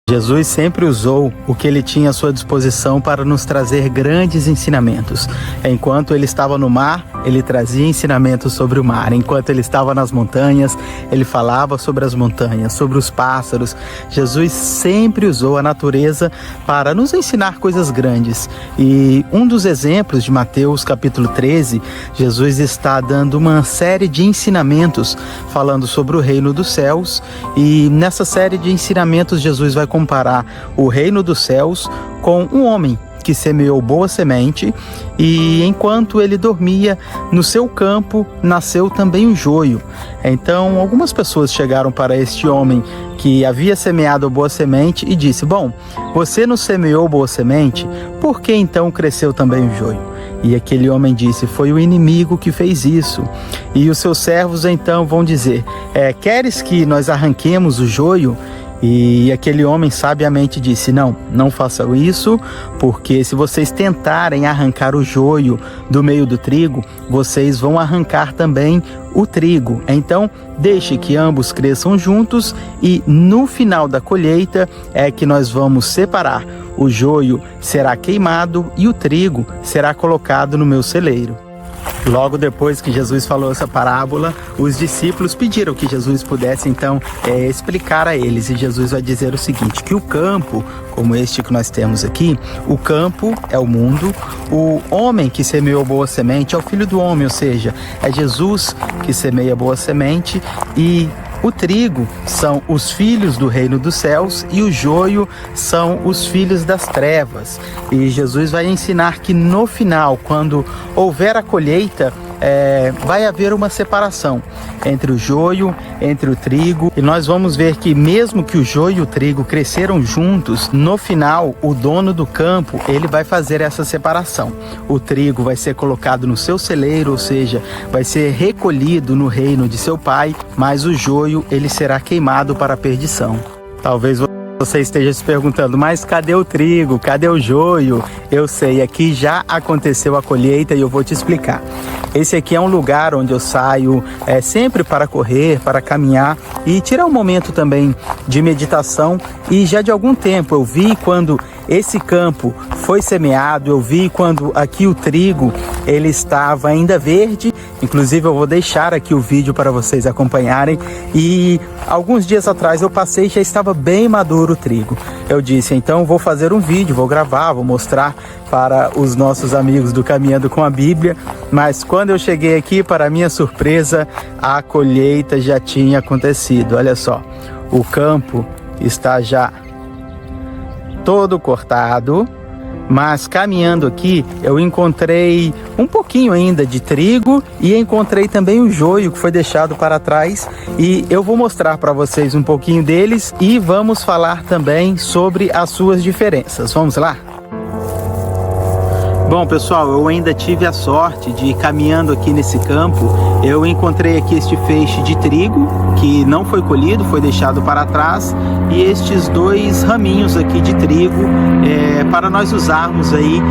Jesus sempre usou o que ele tinha à sua disposição para nos trazer grandes ensinamentos. Enquanto ele estava no mar, ele trazia ensinamentos sobre o mar. Enquanto ele estava nas montanhas, ele falava sobre as montanhas, sobre os pássaros. Jesus sempre usou a natureza para nos ensinar coisas grandes. E um dos exemplos de Mateus capítulo 13, Jesus está dando uma série de ensinamentos falando sobre o reino dos céus. E nessa série de ensinamentos, Jesus vai comparar o reino dos céus com um homem que semeou boa semente e enquanto ele dormia no seu campo nasceu também o joio. Então algumas pessoas chegaram para este homem que havia semeado boa semente e disse: bom, você não semeou boa semente, por que então cresceu também o joio? E aquele homem disse: foi o inimigo que fez isso. E os seus servos então vão dizer: queres que nós arranquemos o joio? E aquele homem sabiamente disse: não façam isso, porque se vocês tentarem arrancar o joio do meio do trigo, vocês vão arrancar também o trigo. Então, deixe que ambos cresçam juntos e no final da colheita é que nós vamos separar. O joio será queimado e o trigo será colocado no meu celeiro. Logo depois que Jesus falou essa parábola, os discípulos pediram que Jesus pudesse então explicar a eles. E Jesus vai dizer o seguinte, que o campo, como este que nós temos aqui, o campo é o mundo, o homem que semeou boa semente é o Filho do Homem, ou seja, é Jesus que semeia boa semente, e o trigo são os filhos do reino dos céus e o joio são os filhos das trevas. E Jesus vai ensinar que no final, quando houver a colheita, vai haver uma separação entre o joio, entre o trigo, e nós vamos ver que mesmo que o joio e o trigo cresceram juntos, no final o dono do campo ele vai fazer essa separação. O trigo vai ser colocado no seu celeiro, ou seja, vai ser recolhido no reino de seu pai, mas o joio ele será queimado para a perdição. Talvez você esteja se perguntando, mas cadê o trigo? Cadê o joio? Eu sei, aqui já aconteceu a colheita e eu vou te explicar. Esse aqui é um lugar onde eu saio sempre para correr, para caminhar e tirar um momento também de meditação. E já de algum tempo eu vi quando esse campo foi semeado, eu vi quando aqui o trigo ele estava ainda verde. Inclusive eu vou deixar aqui o vídeo para vocês acompanharem. E alguns dias atrás eu passei e já estava bem maduro o trigo. Eu disse, então vou fazer um vídeo, vou gravar, vou mostrar para os nossos amigos do Caminhando com a Bíblia. Mas quando eu cheguei aqui, para minha surpresa, a colheita já tinha acontecido. Olha só, o campo está já todo cortado, mas caminhando aqui eu encontrei um pouquinho ainda de trigo e encontrei também o joio que foi deixado para trás, e eu vou mostrar para vocês um pouquinho deles e vamos falar também sobre as suas diferenças. Vamos lá? Bom, pessoal, eu ainda tive a sorte de ir caminhando aqui nesse campo. Eu encontrei aqui este feixe de trigo que não foi colhido, foi deixado para trás, e estes dois raminhos aqui de trigo para nós usarmos aí,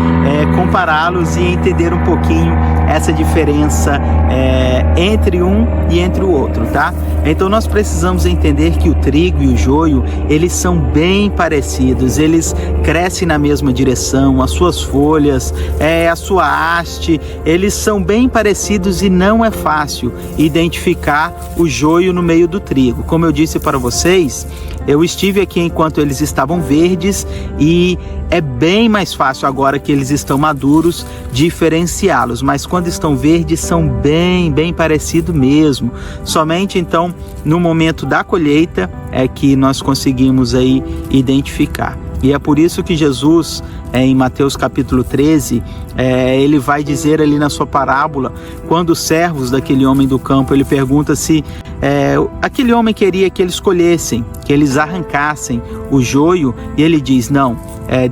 compará-los e entender um pouquinho essa diferença entre um e entre o outro, tá? Então nós precisamos entender que o trigo e o joio, eles são bem parecidos, eles crescem na mesma direção, as suas folhas, a sua haste, eles são bem parecidos e não é fácil identificar o joio no meio do trigo. Como eu disse para vocês, eu estive aqui enquanto eles estavam verdes e é bem mais fácil agora que eles estão maduros diferenciá-los, mas quando estão verdes são bem parecidos mesmo. Somente então no momento da colheita é que nós conseguimos aí identificar. E é por isso que Jesus, em Mateus capítulo 13, ele vai dizer ali na sua parábola, quando os servos daquele homem do campo, ele pergunta se aquele homem queria que eles colhessem, que eles arrancassem o joio, e ele diz, não,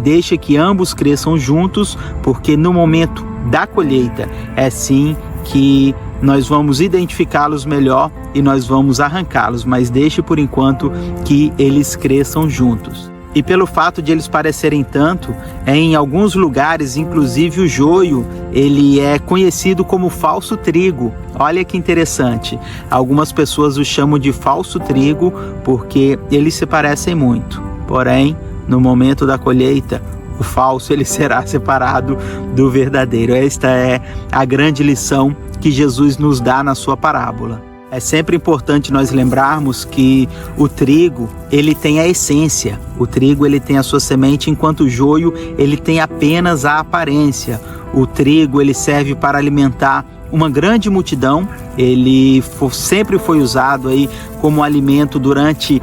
deixa que ambos cresçam juntos, porque no momento da colheita é sim que nós vamos identificá-los melhor e nós vamos arrancá-los, mas deixe por enquanto que eles cresçam juntos. E pelo fato de eles parecerem tanto, em alguns lugares, inclusive o joio, ele é conhecido como falso trigo. Olha que interessante. Algumas pessoas o chamam de falso trigo porque eles se parecem muito. porém, no momento da colheita, o falso ele será separado do verdadeiro. Esta é a grande lição que Jesus nos dá na sua parábola. É sempre importante nós lembrarmos que o trigo, ele tem a essência. O trigo, ele tem a sua semente, enquanto o joio, ele tem apenas a aparência. O trigo, ele serve para alimentar uma grande multidão. Ele sempre foi usado aí como alimento durante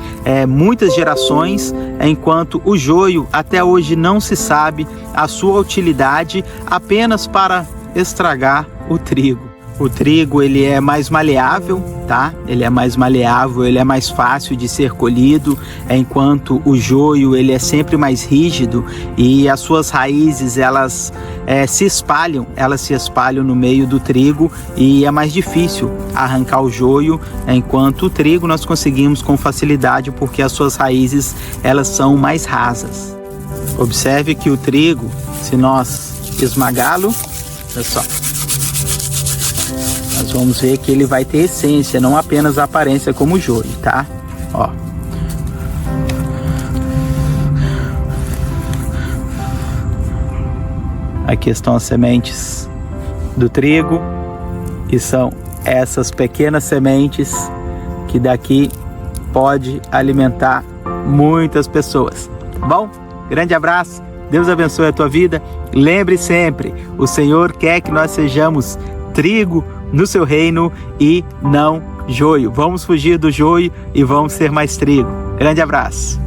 muitas gerações, enquanto o joio, até hoje não se sabe a sua utilidade, apenas para estragar o trigo. O trigo, ele é mais maleável, tá? Ele é mais maleável, ele é mais fácil de ser colhido, enquanto o joio, ele é sempre mais rígido e as suas raízes, elas se espalham no meio do trigo e é mais difícil arrancar o joio, enquanto o trigo nós conseguimos com facilidade porque as suas raízes, elas são mais rasas. Observe que o trigo, se nós esmagá-lo, olha só, nós vamos ver que ele vai ter essência, não apenas a aparência como o joio, tá? Ó. Aqui estão as sementes do trigo, e são essas pequenas sementes que daqui pode alimentar muitas pessoas, tá bom? Grande abraço, Deus abençoe a tua vida. Lembre sempre, o Senhor quer que nós sejamos trigo no seu reino e não joio. Vamos fugir do joio e vamos ser mais trigo. Grande abraço.